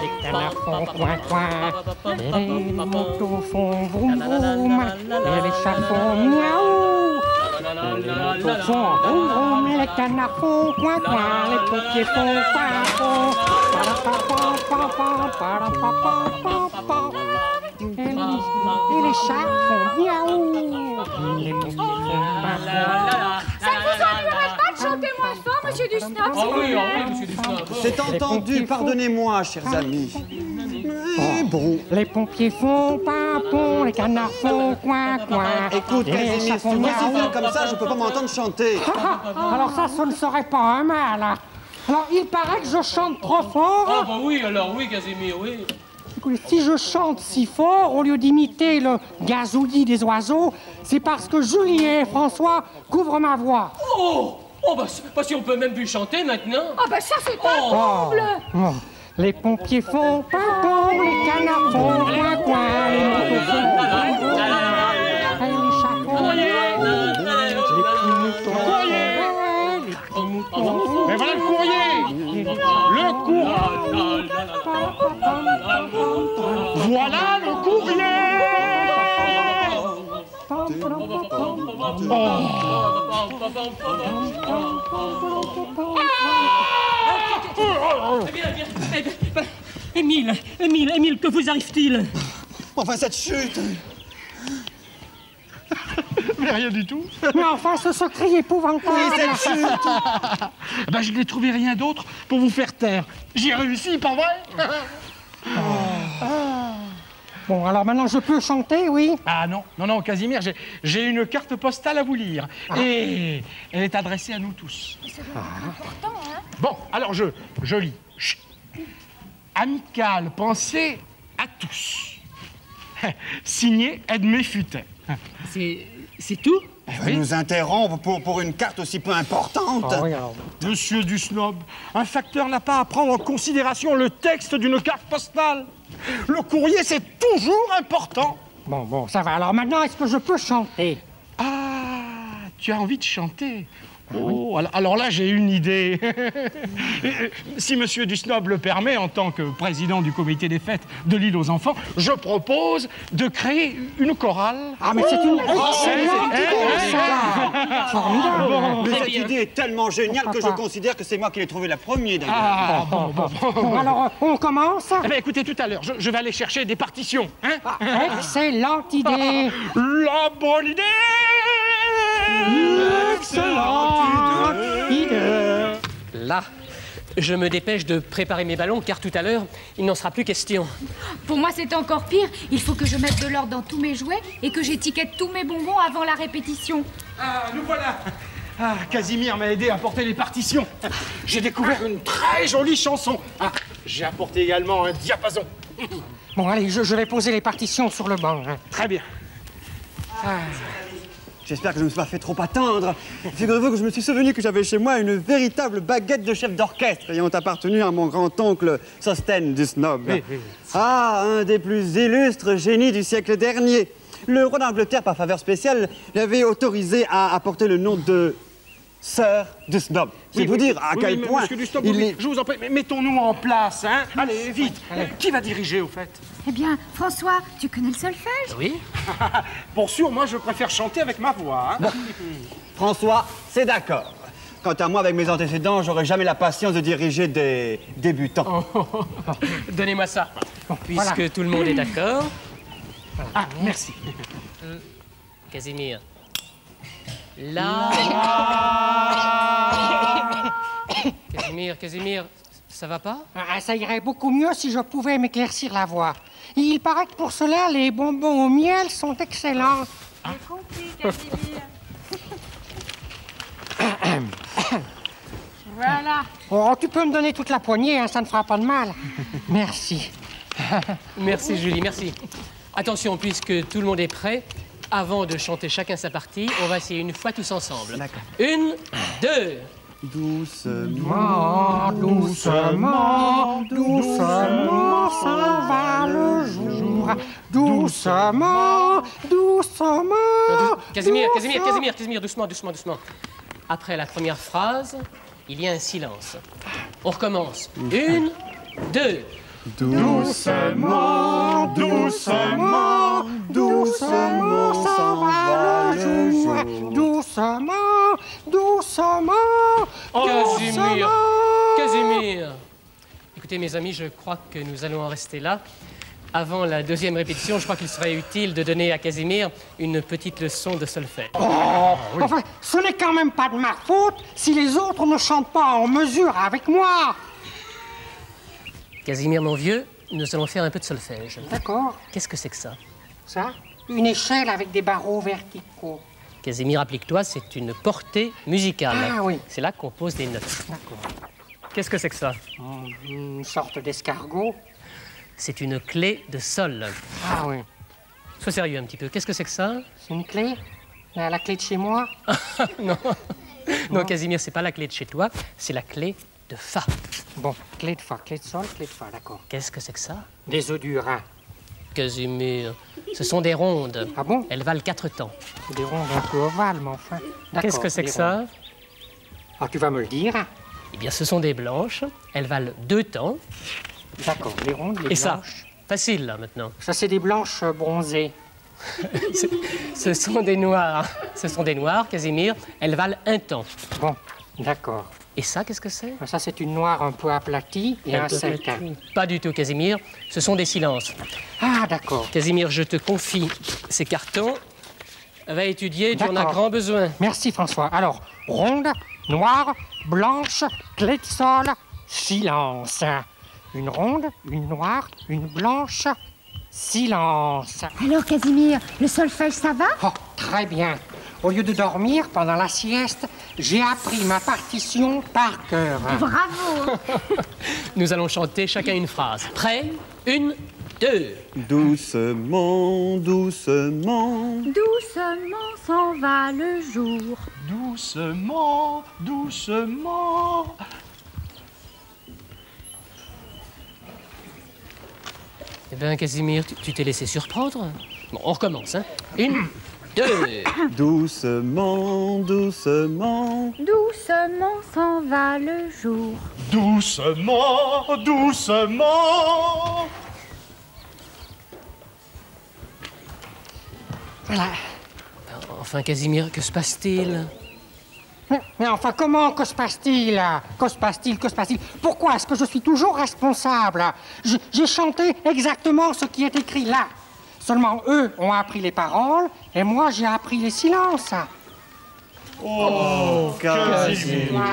Les canards font coin coin, les motos font vroom vroom, et les chats font miaou. Les motos font vroom vroom, les canards font coin coin, les pompiers font pimpon. Et les chats font miaou. Les pompiers font pimpon. Ça ne vous ennuierait pas de chanter moins fort, monsieur Dusnob? Ah oui, monsieur Dusnob. C'est entendu, pardonnez-moi, chers amis. Mais bon. Les pompiers font pimpon, les canards font coin coin. Écoute, et les Casimir, chats si tu font vocifères comme ça, je peux pas m'entendre chanter. Alors ça, ce ne serait pas un mal. Hein. Alors, il paraît que je chante trop fort. Ah bah oui, alors oui, Casimir, oui. Écoutez, si je chante si fort, au lieu d'imiter le gazouillis des oiseaux, c'est parce que Julie et François couvrent ma voix. Oh, bah si on peut même plus chanter maintenant. Ah bah ça c'est un comble. Oh. Les pompiers font pimpon, les canards font coin coin, les motos font pimpon, et les chats font les petits moutons. Les petits moutons. Mais voilà le courrier! Le courrier! Voilà le courrier! Émile, que vous arrive-t-il? Enfin, cette chute. Mais rien du tout. Mais enfin, ce cri épouvantable. Cette chute. Ben, je n'ai trouvé rien d'autre pour vous faire taire. J'ai réussi, pas vrai? Bon, alors maintenant, je peux chanter, oui? Ah non, Casimir, j'ai une carte postale à vous lire. Et elle est adressée à nous tous. C'est important, hein? Bon, alors je lis. Chut. Amicale pensée à tous. Signé Edmé Futet. C'est tout? Oui. Nous interrompre pour une carte aussi peu importante. Oh, oui, alors. Monsieur Dusnob, un facteur n'a pas à prendre en considération le texte d'une carte postale. Le courrier, c'est toujours important. Bon, ça va. Alors maintenant, est-ce que je peux chanter? Ah, tu as envie de chanter? Oh, alors là, j'ai une idée. Si monsieur Dusnob le permet, en tant que président du comité des fêtes de l'île aux enfants, je propose de créer une chorale. Ah, mais c'est une excellente idée, ça! Formidable! Mais cette idée est tellement géniale que je considère que c'est moi qui l'ai trouvée la première, d'ailleurs. Ah, Bon, alors, on commence? Eh bien, écoutez, tout à l'heure, je vais aller chercher des partitions. Hein? Excellente idée! La bonne idée! Excellente idée! Là, je me dépêche de préparer mes ballons, car tout à l'heure, il n'en sera plus question. Pour moi, c'est encore pire. Il faut que je mette de l'ordre dans tous mes jouets et que j'étiquette tous mes bonbons avant la répétition. Ah, nous voilà! Ah, Casimir m'a aidé à porter les partitions. J'ai découvert une très jolie chanson. Ah, j'ai apporté également un diapason. Bon, allez, je vais poser les partitions sur le banc. Hein. Très bien. J'espère que je ne me suis pas fait trop attendre. Figurez-vous que je me suis souvenu que j'avais chez moi une véritable baguette de chef d'orchestre ayant appartenu à mon grand-oncle Sostène Dusnob. Oui. Ah, un des plus illustres génies du siècle dernier. Le roi d'Angleterre, par faveur spéciale, l'avait autorisé à apporter le nom de Sir Dusnob. C'est vous dire à quel point Monsieur Dusnob, il est... je vous en prie, mettons-nous en place, hein. Allez, vite. Qui va diriger, au fait? Eh bien, François, tu connais le solfège? Oui? Pour sûr, moi, je préfère chanter avec ma voix. Hein. Bon. François, c'est d'accord. Quant à moi, avec mes antécédents, j'aurais jamais la patience de diriger des débutants. Donnez-moi ça, puisque tout le monde est d'accord. Ah, merci. Casimir. Là. Casimir, ça va pas? Ah, ça irait beaucoup mieux si je pouvais m'éclaircir la voix. Il paraît que pour cela, les bonbons au miel sont excellents. J'ai compris, Casimir. Voilà. Oh, tu peux me donner toute la poignée, hein, ça ne fera pas de mal. Merci. Merci, Julie, merci. Attention, puisque tout le monde est prêt, avant de chanter chacun sa partie, on va essayer une fois tous ensemble. D'accord. 1, 2. Doucement, Doucement, doucement, s'en va le jour. Doucement, doucement. Casimir, doucement. Après la première phrase, il y a un silence. On recommence. 1, 2. doucement, doucement, doucement, s'en va le jour. Doucement, doucement. Casimir. Écoutez, mes amis, je crois que nous allons en rester là. Avant la deuxième répétition, je crois qu'il serait utile de donner à Casimir une petite leçon de solfège. Enfin, ce n'est quand même pas de ma faute si les autres ne chantent pas en mesure avec moi. Casimir, mon vieux, nous allons faire un peu de solfège. D'accord. Qu'est-ce que c'est que ça? Ça, une échelle avec des barreaux verticaux. Casimir, applique-toi, c'est une portée musicale. Ah oui. C'est là qu'on pose des notes. D'accord. Qu'est-ce que c'est que ça? Une sorte d'escargot. C'est une clé de sol. Ah oui. Sois sérieux un petit peu. Qu'est-ce que c'est que ça? C'est une clé? La clé de chez moi? Non, Casimir, c'est pas la clé de chez toi, c'est la clé de Fa. Bon, clé de Fa, clé de sol, clé de Fa, d'accord. Qu'est-ce que c'est que ça? Des œufs du Rhin. Casimir, ce sont des rondes. Ah bon? Elles valent 4 temps. C'est des rondes un peu ovales, mais enfin. D'accord, Qu'est-ce que c'est que des ça? rondes. Ah, tu vas me le dire? Eh bien, ce sont des blanches. Elles valent 2 temps. D'accord, les rondes, les Et ça, blanches. facile là maintenant. Ça, c'est des blanches bronzées. Ce sont des noirs. Ce sont des noirs, Casimir. Elles valent 1 temps. Bon, d'accord. Et ça, qu'est-ce que c'est? Ça, c'est une noire un peu aplatie et un sec. Pas du tout, Casimir. Ce sont des silences. Ah, d'accord. Casimir, je te confie ces cartons. Va étudier, tu en as D'accord. grand besoin. Merci, François. Alors, ronde, noire, blanche, clé de sol, silence. Une ronde, une noire, une blanche, silence. Alors, Casimir, le solfège, ça va? Oh, très bien. Au lieu de dormir pendant la sieste, j'ai appris ma partition par cœur. Bravo! Nous allons chanter chacun une phrase. Prêt? 1, 2. Doucement, doucement. Doucement s'en va le jour. Doucement, doucement. Eh bien, Casimir, tu t'es laissé surprendre. Bon, on recommence, hein. 1, 2. Doucement, doucement. Doucement s'en va le jour. Doucement, doucement. Voilà. Enfin, Casimir, que se passe-t-il? Mais enfin, comment que se passe-t-il? Que se passe-t-il? Que se passe-t-il? Pourquoi est-ce que je suis toujours responsable? J'ai chanté exactement ce qui est écrit là. Seulement, eux ont appris les paroles et moi, j'ai appris les silences. Oh, Casimir.